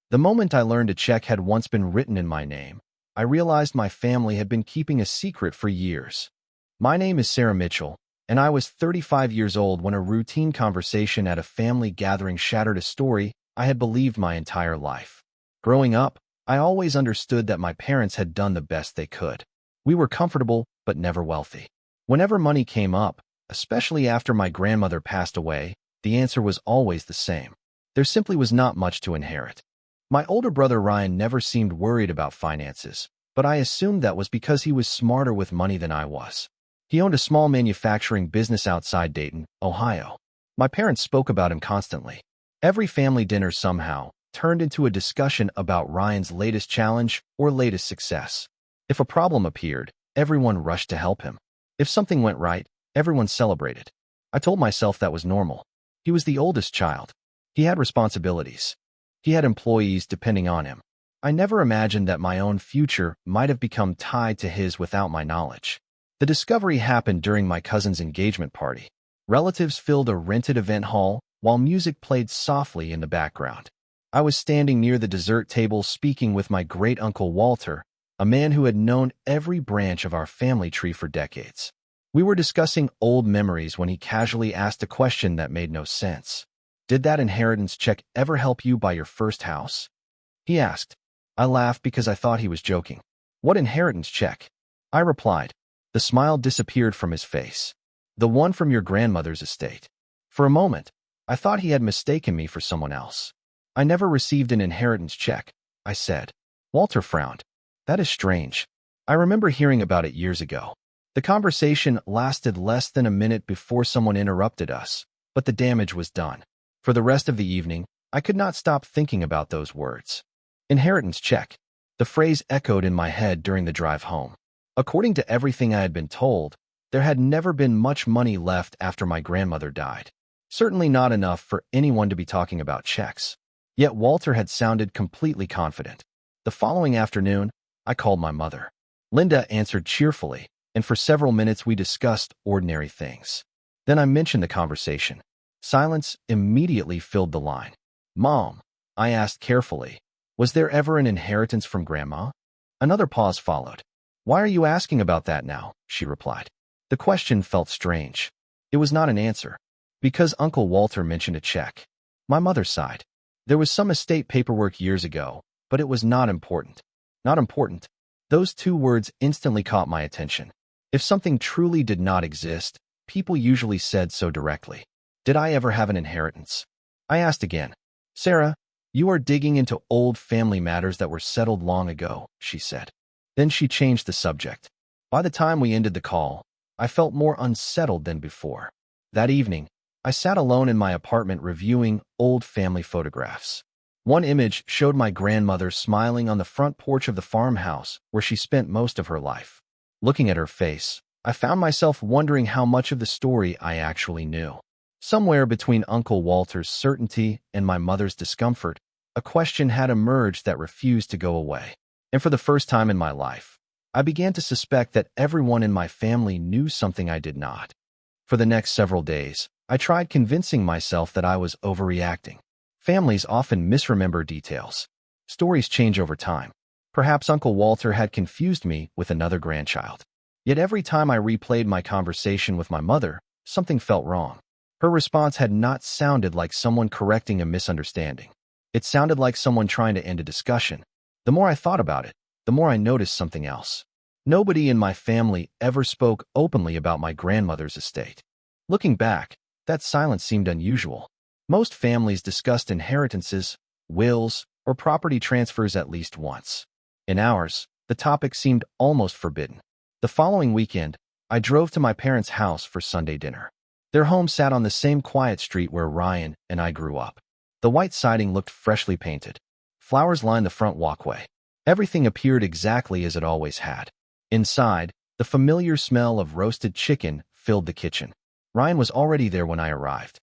The moment I learned a check had once been written in my name, I realized my family had been keeping a secret for years. My name is Sarah Mitchell, and I was 35 years old when a routine conversation at a family gathering shattered a story I had believed my entire life. Growing up, I always understood that my parents had done the best they could. We were comfortable, but never wealthy. Whenever money came up, especially after my grandmother passed away, the answer was always the same. There simply was not much to inherit. My older brother Ryan never seemed worried about finances, but I assumed that was because he was smarter with money than I was. He owned a small manufacturing business outside Dayton, Ohio. My parents spoke about him constantly. Every family dinner somehow turned into a discussion about Ryan's latest challenge or latest success. If a problem appeared, everyone rushed to help him. If something went right, everyone celebrated. I told myself that was normal. He was the oldest child. He had responsibilities. He had employees depending on him. I never imagined that my own future might have become tied to his without my knowledge. The discovery happened during my cousin's engagement party. Relatives filled a rented event hall while music played softly in the background. I was standing near the dessert table speaking with my great-uncle Walter, a man who had known every branch of our family tree for decades. We were discussing old memories when he casually asked a question that made no sense. "Did that inheritance check ever help you buy your first house?" he asked. I laughed because I thought he was joking. "What inheritance check?" I replied. The smile disappeared from his face. "The one from your grandmother's estate." For a moment, I thought he had mistaken me for someone else. "I never received an inheritance check," I said. Walter frowned. "That is strange. I remember hearing about it years ago." The conversation lasted less than a minute before someone interrupted us, but the damage was done. For the rest of the evening, I could not stop thinking about those words. Inheritance check. The phrase echoed in my head during the drive home. According to everything I had been told, there had never been much money left after my grandmother died. Certainly not enough for anyone to be talking about checks. Yet Walter had sounded completely confident. The following afternoon, I called my mother. Linda answered cheerfully, and for several minutes we discussed ordinary things. Then I mentioned the conversation. Silence immediately filled the line. "Mom," I asked carefully, "was there ever an inheritance from Grandma?" Another pause followed. "Why are you asking about that now?" she replied. The question felt strange. It was not an answer. "Because Uncle Walter mentioned a check." My mother sighed. "There was some estate paperwork years ago, but it was not important." Not important. Those two words instantly caught my attention. If something truly did not exist, people usually said so directly. Did I ever have an inheritance? I asked again. "Sarah, you are digging into old family matters that were settled long ago," she said. Then she changed the subject. By the time we ended the call, I felt more unsettled than before. That evening, I sat alone in my apartment reviewing old family photographs. One image showed my grandmother smiling on the front porch of the farmhouse where she spent most of her life. Looking at her face, I found myself wondering how much of the story I actually knew. Somewhere between Uncle Walter's certainty and my mother's discomfort, a question had emerged that refused to go away. And for the first time in my life, I began to suspect that everyone in my family knew something I did not. For the next several days, I tried convincing myself that I was overreacting. Families often misremember details. Stories change over time. Perhaps Uncle Walter had confused me with another grandchild. Yet every time I replayed my conversation with my mother, something felt wrong. Her response had not sounded like someone correcting a misunderstanding. It sounded like someone trying to end a discussion. The more I thought about it, the more I noticed something else. Nobody in my family ever spoke openly about my grandmother's estate. Looking back, that silence seemed unusual. Most families discussed inheritances, wills, or property transfers at least once. In ours, the topic seemed almost forbidden. The following weekend, I drove to my parents' house for Sunday dinner. Their home sat on the same quiet street where Ryan and I grew up. The white siding looked freshly painted. Flowers lined the front walkway. Everything appeared exactly as it always had. Inside, the familiar smell of roasted chicken filled the kitchen. Ryan was already there when I arrived.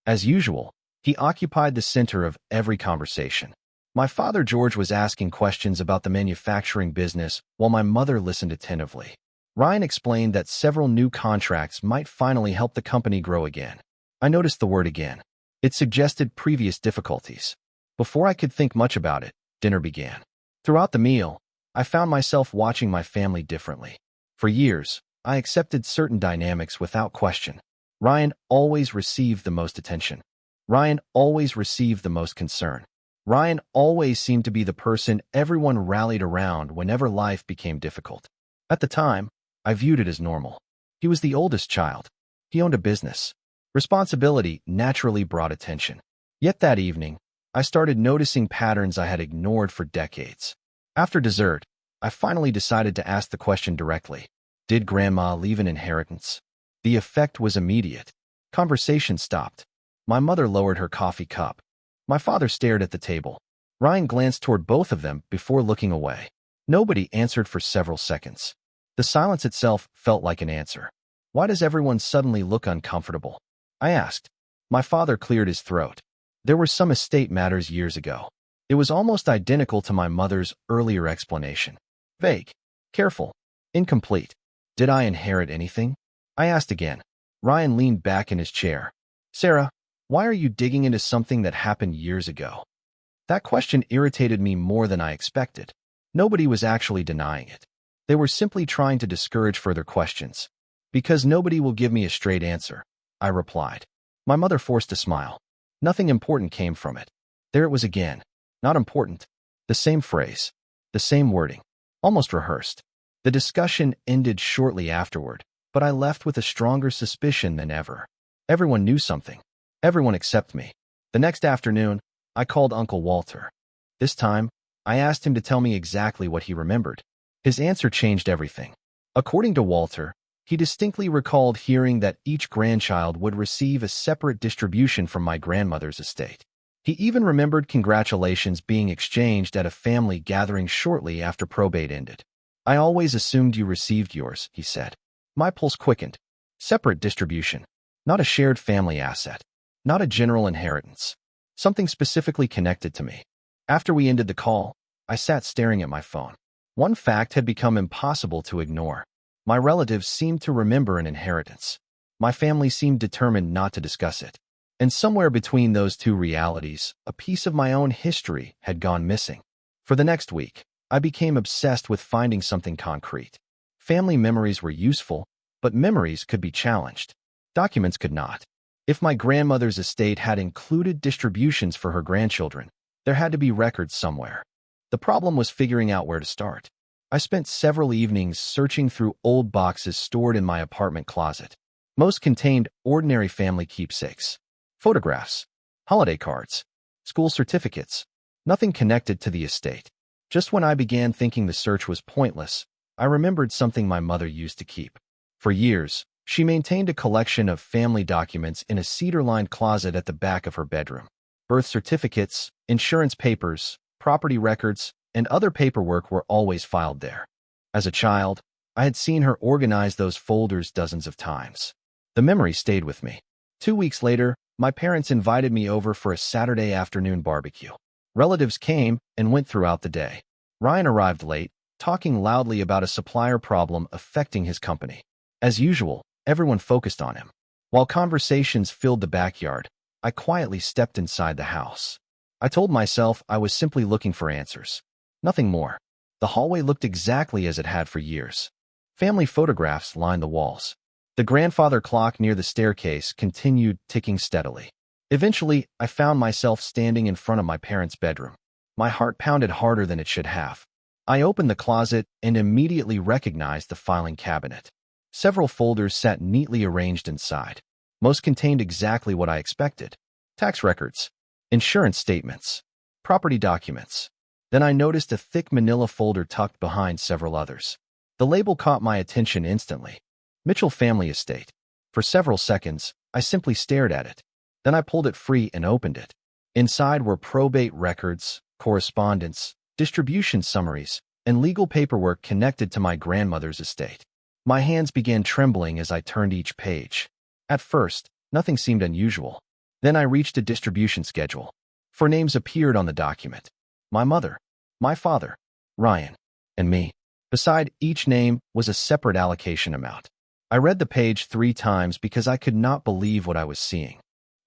As usual, he occupied the center of every conversation. My father George was asking questions about the manufacturing business while my mother listened attentively. Ryan explained that several new contracts might finally help the company grow again. I noticed the word again. It suggested previous difficulties. Before I could think much about it, dinner began. Throughout the meal, I found myself watching my family differently. For years, I accepted certain dynamics without question. Ryan always received the most attention. Ryan always received the most concern. Ryan always seemed to be the person everyone rallied around whenever life became difficult. At the time, I viewed it as normal. He was the oldest child. He owned a business. Responsibility naturally brought attention. Yet that evening, I started noticing patterns I had ignored for decades. After dessert, I finally decided to ask the question directly. Did Grandma leave an inheritance? The effect was immediate. Conversation stopped. My mother lowered her coffee cup. My father stared at the table. Ryan glanced toward both of them before looking away. Nobody answered for several seconds. The silence itself felt like an answer. Why does everyone suddenly look uncomfortable? I asked. My father cleared his throat. There were some estate matters years ago. It was almost identical to my mother's earlier explanation. Vague, careful, incomplete. Did I inherit anything? I asked again. Ryan leaned back in his chair. Sarah, why are you digging into something that happened years ago? That question irritated me more than I expected. Nobody was actually denying it. They were simply trying to discourage further questions. Because nobody will give me a straight answer, I replied. My mother forced a smile. Nothing important came from it. There it was again. Not important. The same phrase. The same wording. Almost rehearsed. The discussion ended shortly afterward, but I left with a stronger suspicion than ever. Everyone knew something. Everyone except me. The next afternoon, I called Uncle Walter. This time, I asked him to tell me exactly what he remembered. His answer changed everything. According to Walter, he distinctly recalled hearing that each grandchild would receive a separate distribution from my grandmother's estate. He even remembered congratulations being exchanged at a family gathering shortly after probate ended. I always assumed you received yours, he said. My pulse quickened. Separate distribution. Not a shared family asset. Not a general inheritance. Something specifically connected to me. After we ended the call, I sat staring at my phone. One fact had become impossible to ignore. My relatives seemed to remember an inheritance. My family seemed determined not to discuss it. And somewhere between those two realities, a piece of my own history had gone missing. For the next week, I became obsessed with finding something concrete. Family memories were useful, but memories could be challenged. Documents could not. If my grandmother's estate had included distributions for her grandchildren, there had to be records somewhere. The problem was figuring out where to start. I spent several evenings searching through old boxes stored in my apartment closet. Most contained ordinary family keepsakes. Photographs, holiday cards, school certificates. Nothing connected to the estate. Just when I began thinking the search was pointless, I remembered something my mother used to keep. For years, she maintained a collection of family documents in a cedar-lined closet at the back of her bedroom. Birth certificates, insurance papers, property records, and other paperwork were always filed there. As a child, I had seen her organize those folders dozens of times. The memory stayed with me. 2 weeks later, my parents invited me over for a Saturday afternoon barbecue. Relatives came and went throughout the day. Ryan arrived late, talking loudly about a supplier problem affecting his company. As usual, everyone focused on him. While conversations filled the backyard, I quietly stepped inside the house. I told myself I was simply looking for answers. Nothing more. The hallway looked exactly as it had for years. Family photographs lined the walls. The grandfather clock near the staircase continued ticking steadily. Eventually, I found myself standing in front of my parents' bedroom. My heart pounded harder than it should have. I opened the closet and immediately recognized the filing cabinet. Several folders sat neatly arranged inside. Most contained exactly what I expected. Tax records, insurance statements, property documents. Then I noticed a thick manila folder tucked behind several others. The label caught my attention instantly. Mitchell Family Estate. For several seconds, I simply stared at it. Then I pulled it free and opened it. Inside were probate records, correspondence, distribution summaries, and legal paperwork connected to my grandmother's estate. My hands began trembling as I turned each page. At first, nothing seemed unusual. Then I reached a distribution schedule. 4 names appeared on the document. My mother, my father, Ryan, and me. Beside each name was a separate allocation amount. I read the page 3 times because I could not believe what I was seeing.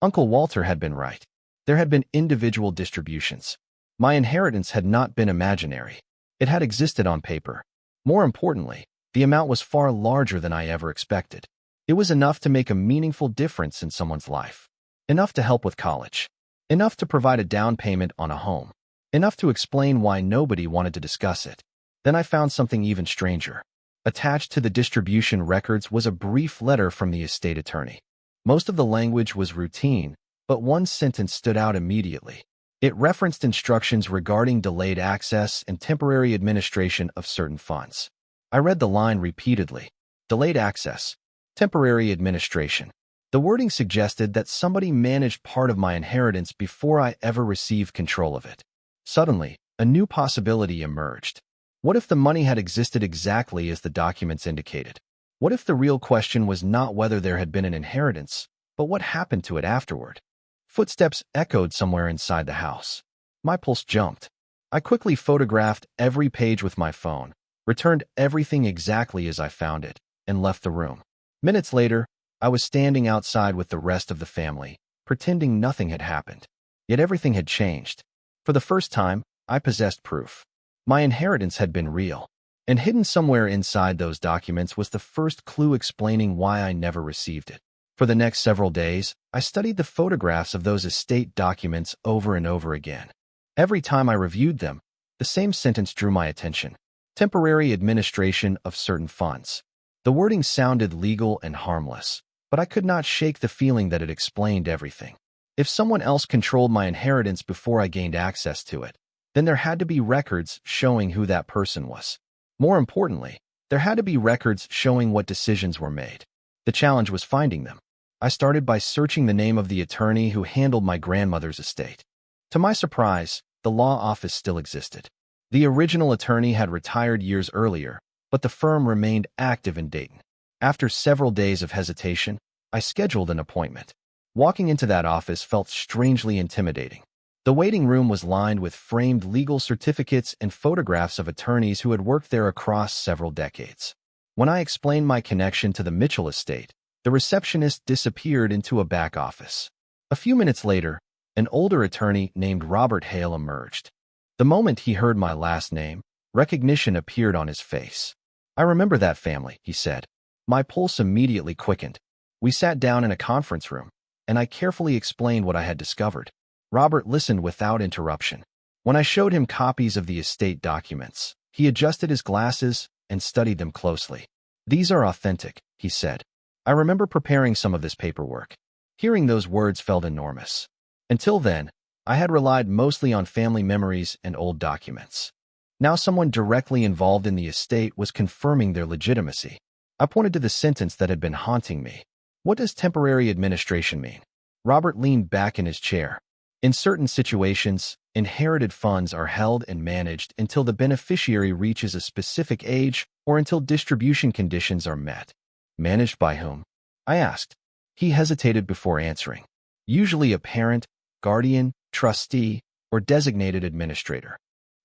Uncle Walter had been right. There had been individual distributions. My inheritance had not been imaginary. It had existed on paper. More importantly, the amount was far larger than I ever expected. It was enough to make a meaningful difference in someone's life. Enough to help with college. Enough to provide a down payment on a home. Enough to explain why nobody wanted to discuss it. Then I found something even stranger. Attached to the distribution records was a brief letter from the estate attorney. Most of the language was routine, but one sentence stood out immediately. It referenced instructions regarding delayed access and temporary administration of certain funds. I read the line repeatedly. Delayed access. Temporary administration. The wording suggested that somebody managed part of my inheritance before I ever received control of it. Suddenly, a new possibility emerged. What if the money had existed exactly as the documents indicated? What if the real question was not whether there had been an inheritance, but what happened to it afterward? Footsteps echoed somewhere inside the house. My pulse jumped. I quickly photographed every page with my phone, returned everything exactly as I found it, and left the room. Minutes later, I was standing outside with the rest of the family, pretending nothing had happened. Yet everything had changed. For the first time, I possessed proof. My inheritance had been real, and hidden somewhere inside those documents was the first clue explaining why I never received it. For the next several days, I studied the photographs of those estate documents over and over again. Every time I reviewed them, the same sentence drew my attention. Temporary administration of certain funds. The wording sounded legal and harmless, but I could not shake the feeling that it explained everything. If someone else controlled my inheritance before I gained access to it, then there had to be records showing who that person was. More importantly, there had to be records showing what decisions were made. The challenge was finding them. I started by searching the name of the attorney who handled my grandmother's estate. To my surprise, the law office still existed. The original attorney had retired years earlier, but the firm remained active in Dayton. After several days of hesitation, I scheduled an appointment. Walking into that office felt strangely intimidating. The waiting room was lined with framed legal certificates and photographs of attorneys who had worked there across several decades. When I explained my connection to the Mitchell estate, the receptionist disappeared into a back office. A few minutes later, an older attorney named Robert Hale emerged. The moment he heard my last name, recognition appeared on his face. "I remember that family," he said. My pulse immediately quickened. We sat down in a conference room, and I carefully explained what I had discovered. Robert listened without interruption. When I showed him copies of the estate documents, he adjusted his glasses and studied them closely. "These are authentic," he said. "I remember preparing some of this paperwork." Hearing those words felt enormous. Until then, I had relied mostly on family memories and old documents. Now someone directly involved in the estate was confirming their legitimacy. I pointed to the sentence that had been haunting me. "What does temporary administration mean?" Robert leaned back in his chair. "In certain situations, inherited funds are held and managed until the beneficiary reaches a specific age or until distribution conditions are met." "Managed by whom?" I asked. He hesitated before answering. "Usually a parent, guardian, trustee, or designated administrator."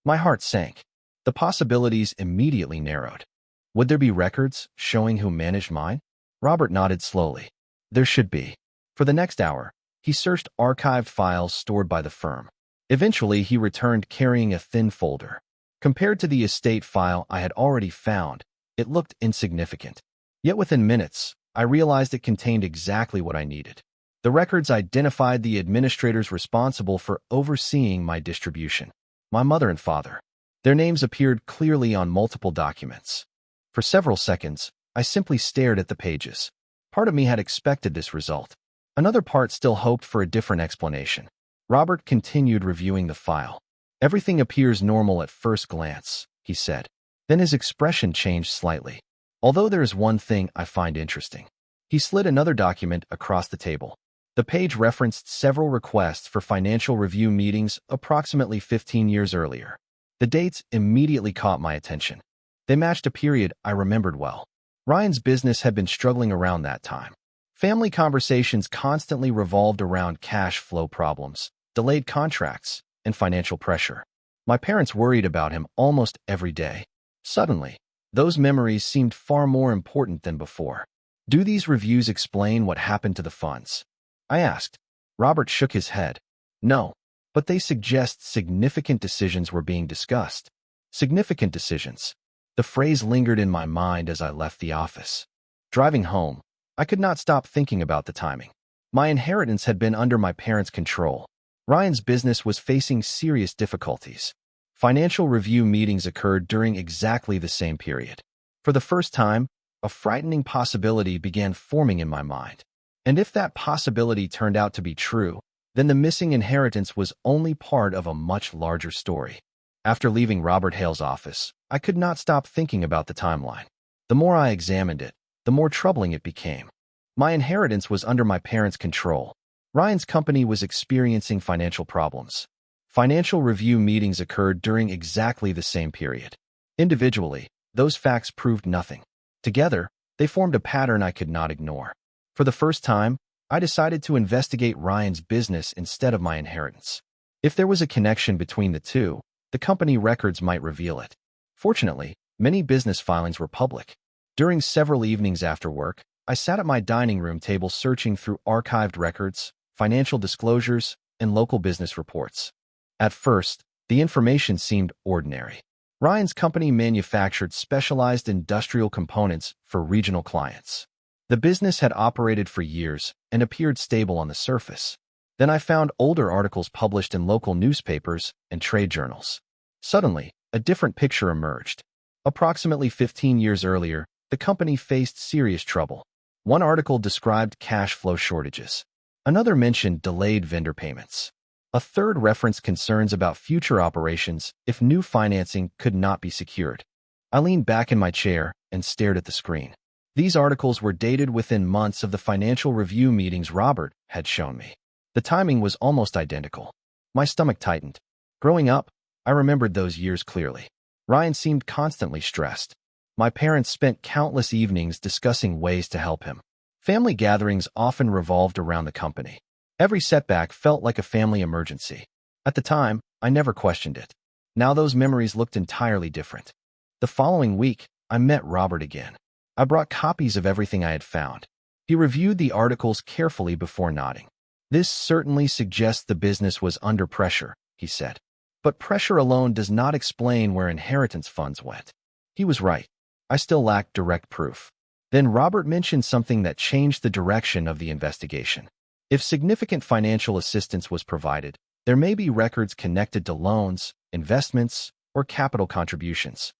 My heart sank. The possibilities immediately narrowed. Would there be records showing who managed mine? Robert nodded slowly. "There should be." For the next hour, he searched archived files stored by the firm. Eventually, he returned carrying a thin folder. Compared to the estate file I had already found, it looked insignificant. Yet within minutes, I realized it contained exactly what I needed. The records identified the administrators responsible for overseeing my distribution, my mother and father. Their names appeared clearly on multiple documents. For several seconds, I simply stared at the pages. Part of me had expected this result. Another part still hoped for a different explanation. Robert continued reviewing the file. "Everything appears normal at first glance," he said. Then his expression changed slightly. "Although there is one thing I find interesting." He slid another document across the table. The page referenced several requests for financial review meetings approximately 15 years earlier. The dates immediately caught my attention. They matched a period I remembered well. Ryan's business had been struggling around that time. Family conversations constantly revolved around cash flow problems, delayed contracts, and financial pressure. My parents worried about him almost every day. Suddenly, those memories seemed far more important than before. "Do these reviews explain what happened to the funds?" I asked. Robert shook his head. No, but they suggest significant decisions were being discussed. Significant decisions. The phrase lingered in my mind as I left the office. Driving home, I could not stop thinking about the timing. My inheritance had been under my parents' control. Ryan's business was facing serious difficulties. Financial review meetings occurred during exactly the same period. For the first time, a frightening possibility began forming in my mind. And if that possibility turned out to be true, then the missing inheritance was only part of a much larger story. After leaving Robert Hale's office, I could not stop thinking about the timeline. The more I examined it, the more troubling it became. My inheritance was under my parents' control. Ryan's company was experiencing financial problems. Financial review meetings occurred during exactly the same period. Individually, those facts proved nothing. Together, they formed a pattern I could not ignore. For the first time, I decided to investigate Ryan's business instead of my inheritance. If there was a connection between the two, the company records might reveal it. Fortunately, many business filings were public. During several evenings after work, I sat at my dining room table searching through archived records, financial disclosures, and local business reports. At first, the information seemed ordinary. Ryan's company manufactured specialized industrial components for regional clients. The business had operated for years and appeared stable on the surface. Then I found older articles published in local newspapers and trade journals. Suddenly, a different picture emerged. Approximately 15 years earlier, the company faced serious trouble. One article described cash flow shortages. Another mentioned delayed vendor payments. A third referenced concerns about future operations if new financing could not be secured. I leaned back in my chair and stared at the screen. These articles were dated within months of the financial review meetings Robert had shown me. The timing was almost identical. My stomach tightened. Growing up, I remembered those years clearly. Ryan seemed constantly stressed. My parents spent countless evenings discussing ways to help him. Family gatherings often revolved around the company. Every setback felt like a family emergency. At the time, I never questioned it. Now those memories looked entirely different. The following week, I met Robert again. I brought copies of everything I had found. He reviewed the articles carefully before nodding. "This certainly suggests the business was under pressure," he said. "But pressure alone does not explain where inheritance funds went." He was right. I still lacked direct proof. Then Robert mentioned something that changed the direction of the investigation. If significant financial assistance was provided, there may be records connected to loans, investments, or capital contributions.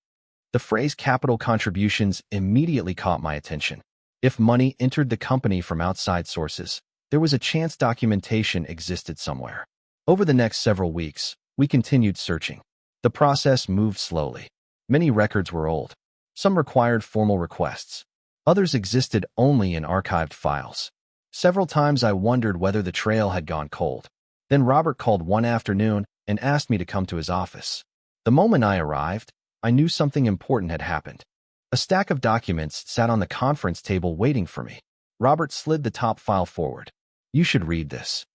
The phrase capital contributions immediately caught my attention. If money entered the company from outside sources, there was a chance documentation existed somewhere. Over the next several weeks, we continued searching. The process moved slowly. Many records were old. Some required formal requests. Others existed only in archived files. Several times I wondered whether the trail had gone cold. Then Robert called one afternoon and asked me to come to his office. The moment I arrived, I knew something important had happened. A stack of documents sat on the conference table waiting for me. Robert slid the top file forward. "You should read this."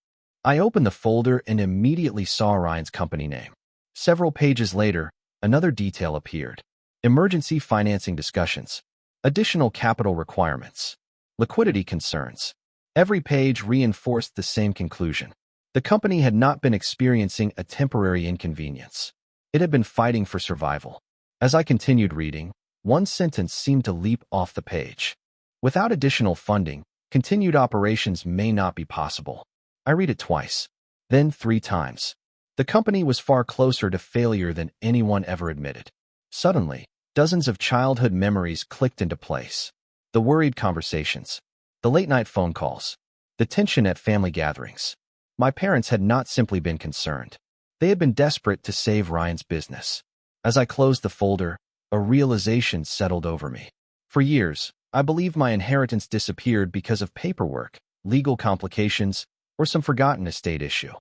I opened the folder and immediately saw Ryan's company name. Several pages later, another detail appeared. Emergency financing discussions. Additional capital requirements. Liquidity concerns. Every page reinforced the same conclusion. The company had not been experiencing a temporary inconvenience. It had been fighting for survival. As I continued reading, one sentence seemed to leap off the page. "Without additional funding, continued operations may not be possible." I read it twice, then 3 times. The company was far closer to failure than anyone ever admitted. Suddenly, dozens of childhood memories clicked into place. The worried conversations, the late-night phone calls, the tension at family gatherings. My parents had not simply been concerned. They had been desperate to save Ryan's business. As I closed the folder, a realization settled over me. For years, I believed my inheritance disappeared because of paperwork, legal complications, or some forgotten estate issue.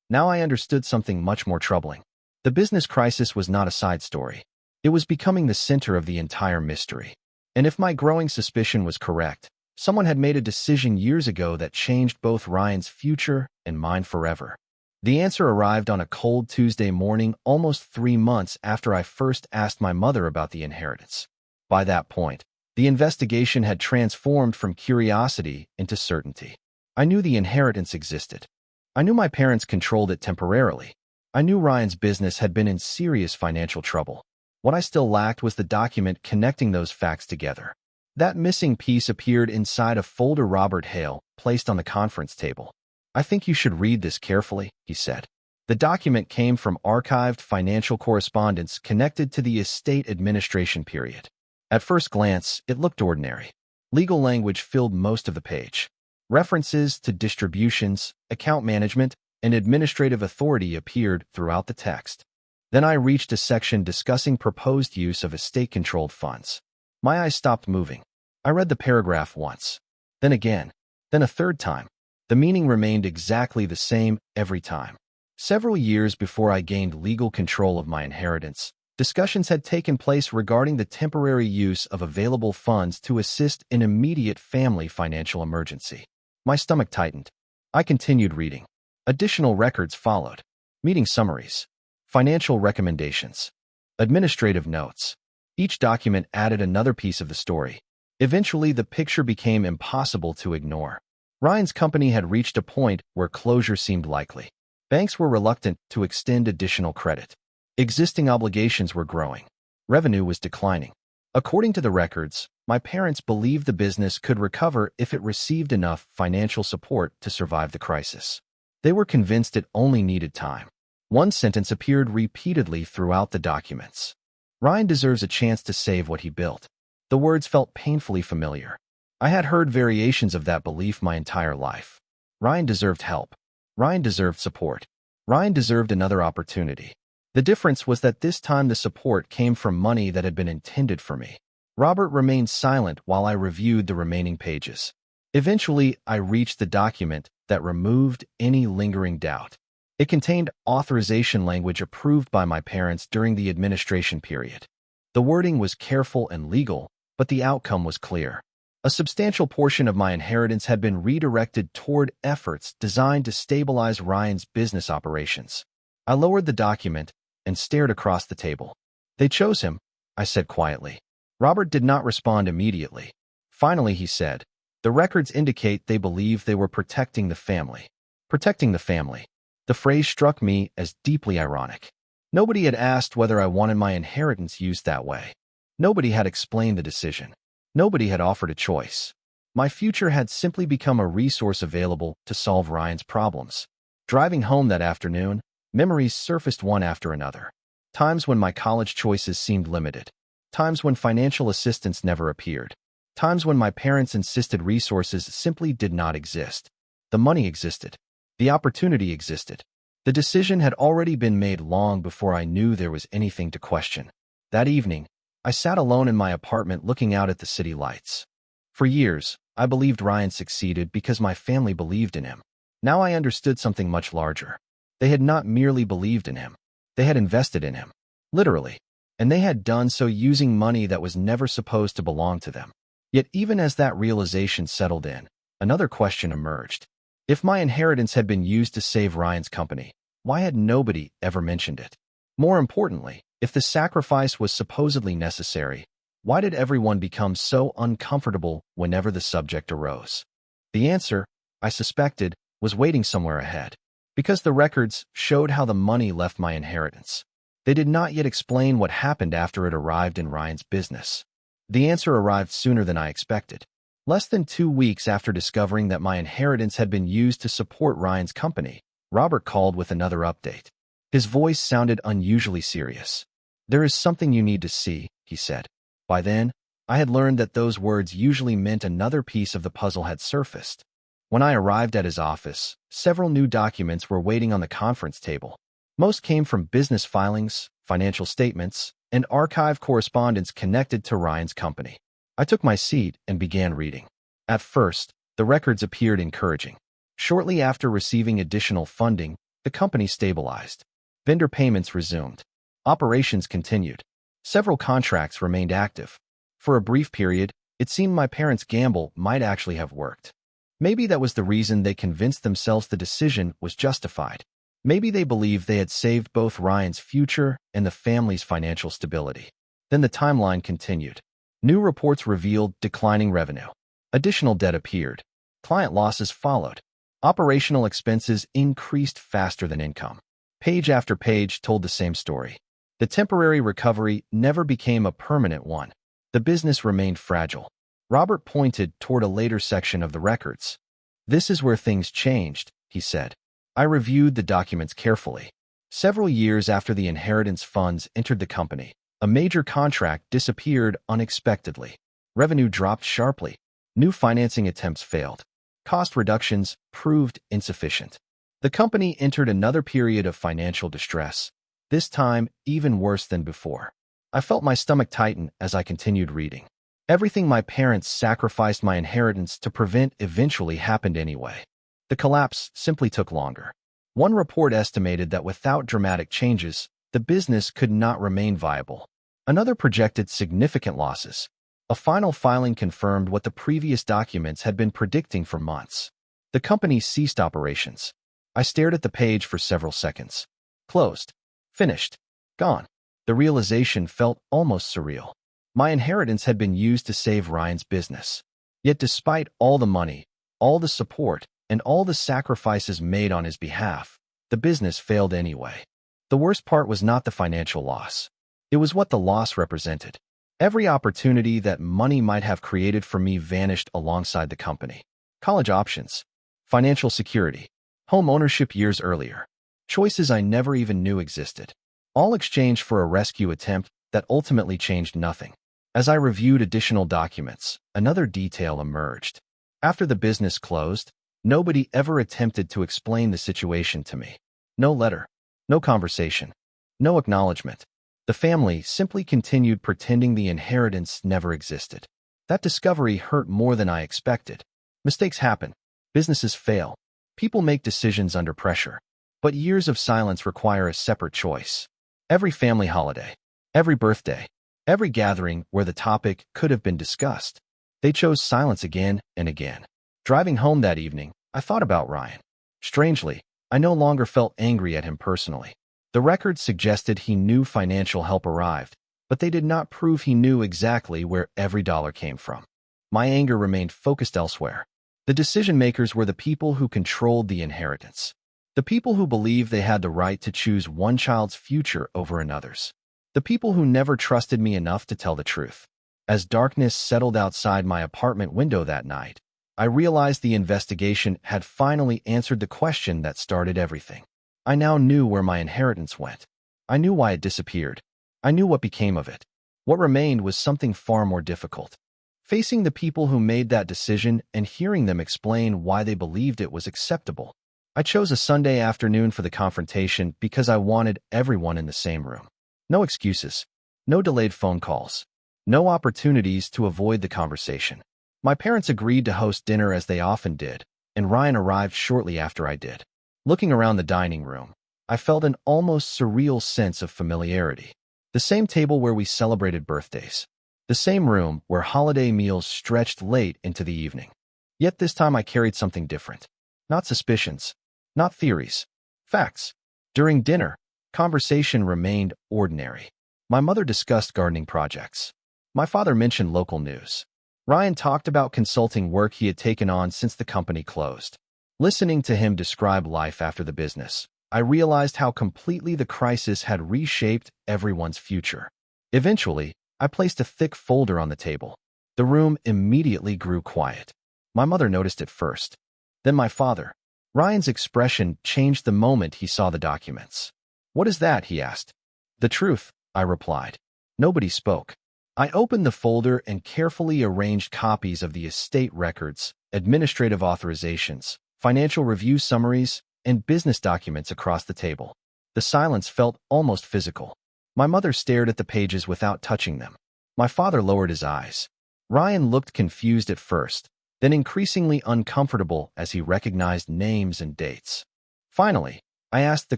Now I understood something much more troubling. The business crisis was not a side story. It was becoming the center of the entire mystery. And if my growing suspicion was correct, someone had made a decision years ago that changed both Ryan's future and mine forever. The answer arrived on a cold Tuesday morning almost 3 months after I first asked my mother about the inheritance. By that point, the investigation had transformed from curiosity into certainty. I knew the inheritance existed. I knew my parents controlled it temporarily. I knew Ryan's business had been in serious financial trouble. What I still lacked was the document connecting those facts together. That missing piece appeared inside a folder Robert Hale placed on the conference table. "I think you should read this carefully," he said. The document came from archived financial correspondence connected to the estate administration period. At first glance, it looked ordinary. Legal language filled most of the page. References to distributions, account management, and administrative authority appeared throughout the text. Then I reached a section discussing proposed use of estate-controlled funds. My eyes stopped moving. I read the paragraph once, then again, then a third time. The meaning remained exactly the same every time. Several years before I gained legal control of my inheritance, discussions had taken place regarding the temporary use of available funds to assist in immediate family financial emergency. My stomach tightened. I continued reading. Additional records followed. Meeting summaries, financial recommendations, administrative notes. Each document added another piece of the story. Eventually, the picture became impossible to ignore. Ryan's company had reached a point where closure seemed likely. Banks were reluctant to extend additional credit. Existing obligations were growing. Revenue was declining. According to the records, my parents believed the business could recover if it received enough financial support to survive the crisis. They were convinced it only needed time. One sentence appeared repeatedly throughout the documents. "Ryan deserves a chance to save what he built." The words felt painfully familiar. I had heard variations of that belief my entire life. Ryan deserved help. Ryan deserved support. Ryan deserved another opportunity. The difference was that this time the support came from money that had been intended for me. Robert remained silent while I reviewed the remaining pages. Eventually, I reached the document that removed any lingering doubt. It contained authorization language approved by my parents during the administration period. The wording was careful and legal, but the outcome was clear. A substantial portion of my inheritance had been redirected toward efforts designed to stabilize Ryan's business operations. I lowered the document and stared across the table. "They chose him," I said quietly. Robert did not respond immediately. Finally, he said, "The records indicate they believe they were protecting the family." Protecting the family. The phrase struck me as deeply ironic. Nobody had asked whether I wanted my inheritance used that way. Nobody had explained the decision. Nobody had offered a choice. My future had simply become a resource available to solve Ryan's problems. Driving home that afternoon, memories surfaced one after another. Times when my college choices seemed limited. Times when financial assistance never appeared. Times when my parents insisted resources simply did not exist. The money existed. The opportunity existed. The decision had already been made long before I knew there was anything to question. That evening, I sat alone in my apartment looking out at the city lights. For years, I believed Ryan succeeded because my family believed in him. Now I understood something much larger. They had not merely believed in him. They had invested in him. Literally. And they had done so using money that was never supposed to belong to them. Yet even as that realization settled in, another question emerged. If my inheritance had been used to save Ryan's company, why had nobody ever mentioned it? More importantly, if the sacrifice was supposedly necessary, why did everyone become so uncomfortable whenever the subject arose? The answer, I suspected, was waiting somewhere ahead. Because the records showed how the money left my inheritance. They did not yet explain what happened after it arrived in Ryan's business. The answer arrived sooner than I expected. Less than 2 weeks after discovering that my inheritance had been used to support Ryan's company, Robert called with another update. His voice sounded unusually serious. "There is something you need to see," he said. By then, I had learned that those words usually meant another piece of the puzzle had surfaced. When I arrived at his office, several new documents were waiting on the conference table. Most came from business filings, financial statements, and archive correspondence connected to Ryan's company. I took my seat and began reading. At first, the records appeared encouraging. Shortly after receiving additional funding, the company stabilized. Vendor payments resumed. Operations continued. Several contracts remained active. For a brief period, it seemed my parents' gamble might actually have worked. Maybe that was the reason they convinced themselves the decision was justified. Maybe they believed they had saved both Ryan's future and the family's financial stability. Then the timeline continued. New reports revealed declining revenue. Additional debt appeared. Client losses followed. Operational expenses increased faster than income. Page after page told the same story. The temporary recovery never became a permanent one. The business remained fragile. Robert pointed toward a later section of the records. "This is where things changed," he said. I reviewed the documents carefully. Several years after the inheritance funds entered the company, a major contract disappeared unexpectedly. Revenue dropped sharply. New financing attempts failed. Cost reductions proved insufficient. The company entered another period of financial distress, this time even worse than before. I felt my stomach tighten as I continued reading. Everything my parents sacrificed my inheritance to prevent eventually happened anyway. The collapse simply took longer. One report estimated that without dramatic changes, the business could not remain viable. Another projected significant losses. A final filing confirmed what the previous documents had been predicting for months. The company ceased operations. I stared at the page for several seconds. Closed. Finished. Gone. The realization felt almost surreal. My inheritance had been used to save Ryan's business. Yet despite all the money, all the support, and all the sacrifices made on his behalf, the business failed anyway. The worst part was not the financial loss. It was what the loss represented. Every opportunity that money might have created for me vanished alongside the company. College options, financial security, home ownership years earlier. Choices I never even knew existed. All exchanged for a rescue attempt that ultimately changed nothing. As I reviewed additional documents, another detail emerged. After the business closed, nobody ever attempted to explain the situation to me. No letter, no conversation, no acknowledgement. The family simply continued pretending the inheritance never existed. That discovery hurt more than I expected. Mistakes happen. Businesses fail. People make decisions under pressure. But years of silence require a separate choice. Every family holiday, every birthday, every gathering where the topic could have been discussed, they chose silence again and again. Driving home that evening, I thought about Ryan. Strangely, I no longer felt angry at him personally. The records suggested he knew financial help arrived, but they did not prove he knew exactly where every dollar came from. My anger remained focused elsewhere. The decision-makers were the people who controlled the inheritance. The people who believed they had the right to choose one child's future over another's. The people who never trusted me enough to tell the truth. As darkness settled outside my apartment window that night, I realized the investigation had finally answered the question that started everything. I now knew where my inheritance went. I knew why it disappeared. I knew what became of it. What remained was something far more difficult. Facing the people who made that decision and hearing them explain why they believed it was acceptable. I chose a Sunday afternoon for the confrontation because I wanted everyone in the same room. No excuses. No delayed phone calls. No opportunities to avoid the conversation. My parents agreed to host dinner as they often did, and Ryan arrived shortly after I did. Looking around the dining room, I felt an almost surreal sense of familiarity. The same table where we celebrated birthdays. The same room where holiday meals stretched late into the evening. Yet this time I carried something different. Not suspicions. Not theories. Facts. During dinner, conversation remained ordinary. My mother discussed gardening projects. My father mentioned local news. Ryan talked about consulting work he had taken on since the company closed. Listening to him describe life after the business, I realized how completely the crisis had reshaped everyone's future. Eventually, I placed a thick folder on the table. The room immediately grew quiet. My mother noticed it first. Then my father. Ryan's expression changed the moment he saw the documents. "What is that?" he asked. "The truth," I replied. Nobody spoke. I opened the folder and carefully arranged copies of the estate records, administrative authorizations, financial review summaries, and business documents across the table. The silence felt almost physical. My mother stared at the pages without touching them. My father lowered his eyes. Ryan looked confused at first, then increasingly uncomfortable as he recognized names and dates. Finally, I asked the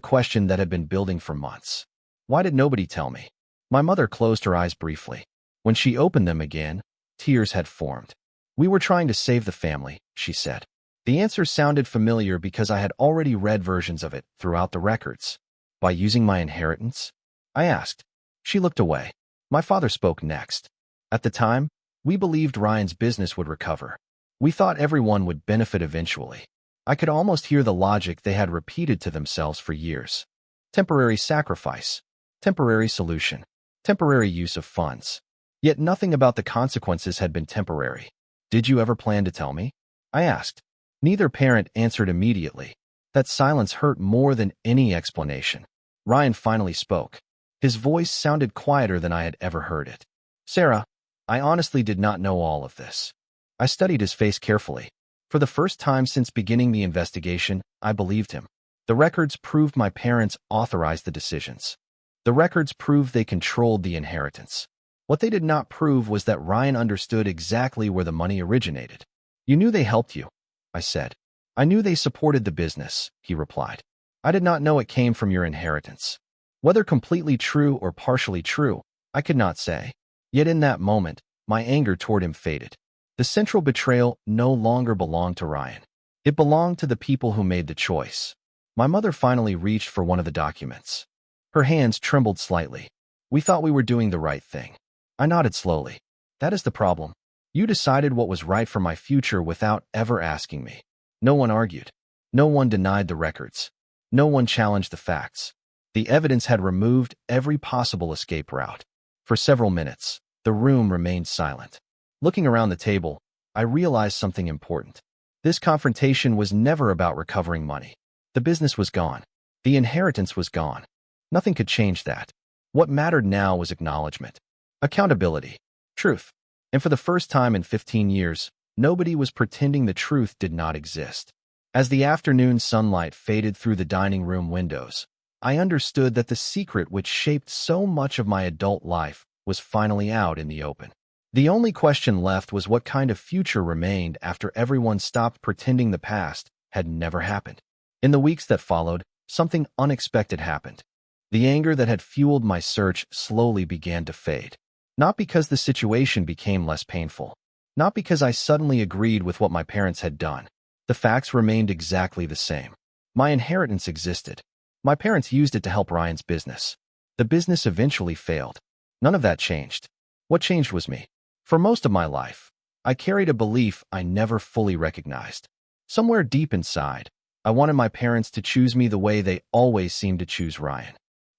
question that had been building for months. Why did nobody tell me? My mother closed her eyes briefly. When she opened them again, tears had formed. "We were trying to save the family," she said. The answer sounded familiar because I had already read versions of it throughout the records. "By using my inheritance?" I asked. She looked away. My father spoke next. "At the time, we believed Ryan's business would recover. We thought everyone would benefit eventually. I could almost hear the logic they had repeated to themselves for years. Temporary sacrifice, temporary solution, temporary use of funds. Yet nothing about the consequences had been temporary. Did you ever plan to tell me? I asked. Neither parent answered immediately. That silence hurt more than any explanation. Ryan finally spoke. His voice sounded quieter than I had ever heard it. Sarah, I honestly did not know all of this. I studied his face carefully. For the first time since beginning the investigation, I believed him. The records proved my parents authorized the decisions. The records proved they controlled the inheritance. What they did not prove was that Ryan understood exactly where the money originated. You knew they helped you, I said. I knew they supported the business, he replied. I did not know it came from your inheritance. Whether completely true or partially true, I could not say. Yet in that moment, my anger toward him faded. The central betrayal no longer belonged to Ryan. It belonged to the people who made the choice. My mother finally reached for one of the documents. Her hands trembled slightly. We thought we were doing the right thing. I nodded slowly. That is the problem. You decided what was right for my future without ever asking me. No one argued. No one denied the records. No one challenged the facts. The evidence had removed every possible escape route. For several minutes, the room remained silent. Looking around the table, I realized something important. This confrontation was never about recovering money. The business was gone. The inheritance was gone. Nothing could change that. What mattered now was acknowledgement, accountability, truth. And for the first time in 15 years, nobody was pretending the truth did not exist. As the afternoon sunlight faded through the dining room windows, I understood that the secret which shaped so much of my adult life was finally out in the open. The only question left was what kind of future remained after everyone stopped pretending the past had never happened. In the weeks that followed, something unexpected happened. The anger that had fueled my search slowly began to fade. Not because the situation became less painful. Not because I suddenly agreed with what my parents had done. The facts remained exactly the same. My inheritance existed. My parents used it to help Ryan's business. The business eventually failed. None of that changed. What changed was me. For most of my life, I carried a belief I never fully recognized. Somewhere deep inside, I wanted my parents to choose me the way they always seemed to choose Ryan.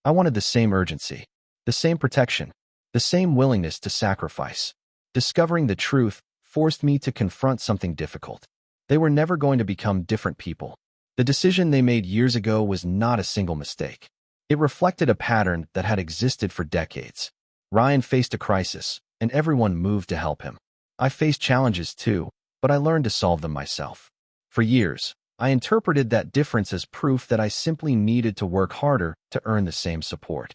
I wanted the same urgency, the same protection, the same willingness to sacrifice. Discovering the truth forced me to confront something difficult. They were never going to become different people. The decision they made years ago was not a single mistake. It reflected a pattern that had existed for decades. Ryan faced a crisis, and everyone moved to help him. I faced challenges too, but I learned to solve them myself. For years, I interpreted that difference as proof that I simply needed to work harder to earn the same support.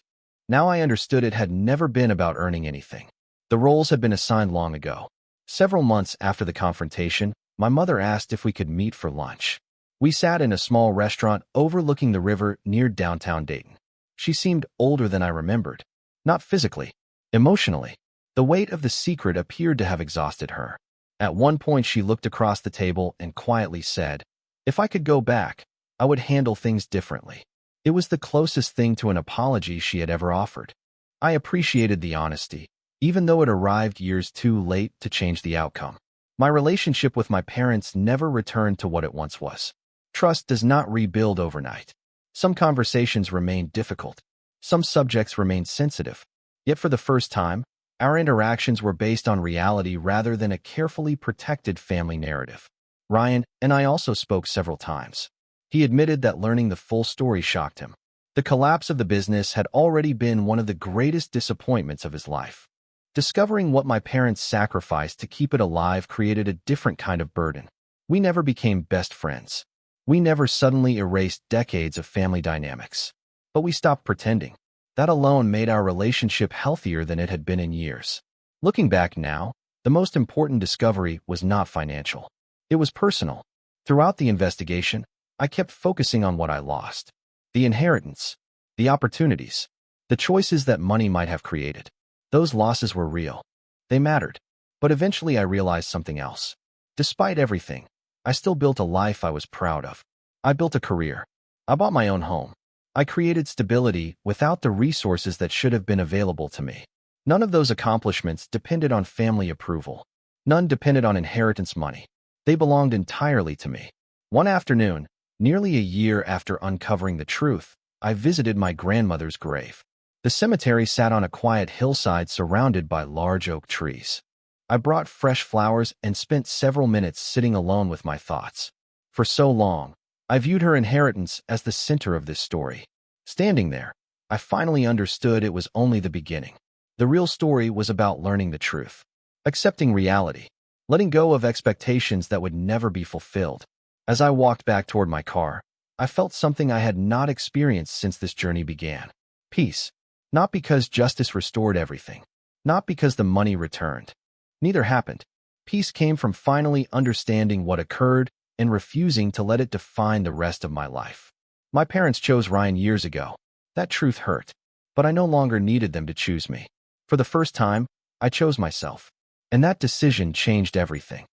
Now I understood it had never been about earning anything. The roles had been assigned long ago. Several months after the confrontation, my mother asked if we could meet for lunch. We sat in a small restaurant overlooking the river near downtown Dayton. She seemed older than I remembered. Not physically, emotionally. The weight of the secret appeared to have exhausted her. At one point she looked across the table and quietly said, "If I could go back, I would handle things differently." It was the closest thing to an apology she had ever offered. I appreciated the honesty, even though it arrived years too late to change the outcome. My relationship with my parents never returned to what it once was. Trust does not rebuild overnight. Some conversations remained difficult. Some subjects remained sensitive. Yet for the first time, our interactions were based on reality rather than a carefully protected family narrative. Ryan and I also spoke several times. He admitted that learning the full story shocked him. The collapse of the business had already been one of the greatest disappointments of his life. Discovering what my parents sacrificed to keep it alive created a different kind of burden. We never became best friends. We never suddenly erased decades of family dynamics. But we stopped pretending. That alone made our relationship healthier than it had been in years. Looking back now, the most important discovery was not financial. It was personal. Throughout the investigation, I kept focusing on what I lost. The inheritance, the opportunities, the choices that money might have created. Those losses were real. They mattered. But eventually I realized something else. Despite everything, I still built a life I was proud of. I built a career. I bought my own home. I created stability without the resources that should have been available to me. None of those accomplishments depended on family approval. None depended on inheritance money. They belonged entirely to me. One afternoon, nearly a year after uncovering the truth, I visited my grandmother's grave. The cemetery sat on a quiet hillside surrounded by large oak trees. I brought fresh flowers and spent several minutes sitting alone with my thoughts. For so long, I viewed her inheritance as the center of this story. Standing there, I finally understood it was only the beginning. The real story was about learning the truth, accepting reality, letting go of expectations that would never be fulfilled. As I walked back toward my car, I felt something I had not experienced since this journey began. Peace. Not because justice restored everything. Not because the money returned. Neither happened. Peace came from finally understanding what occurred and refusing to let it define the rest of my life. My parents chose Ryan years ago. That truth hurt. But I no longer needed them to choose me. For the first time, I chose myself. And that decision changed everything.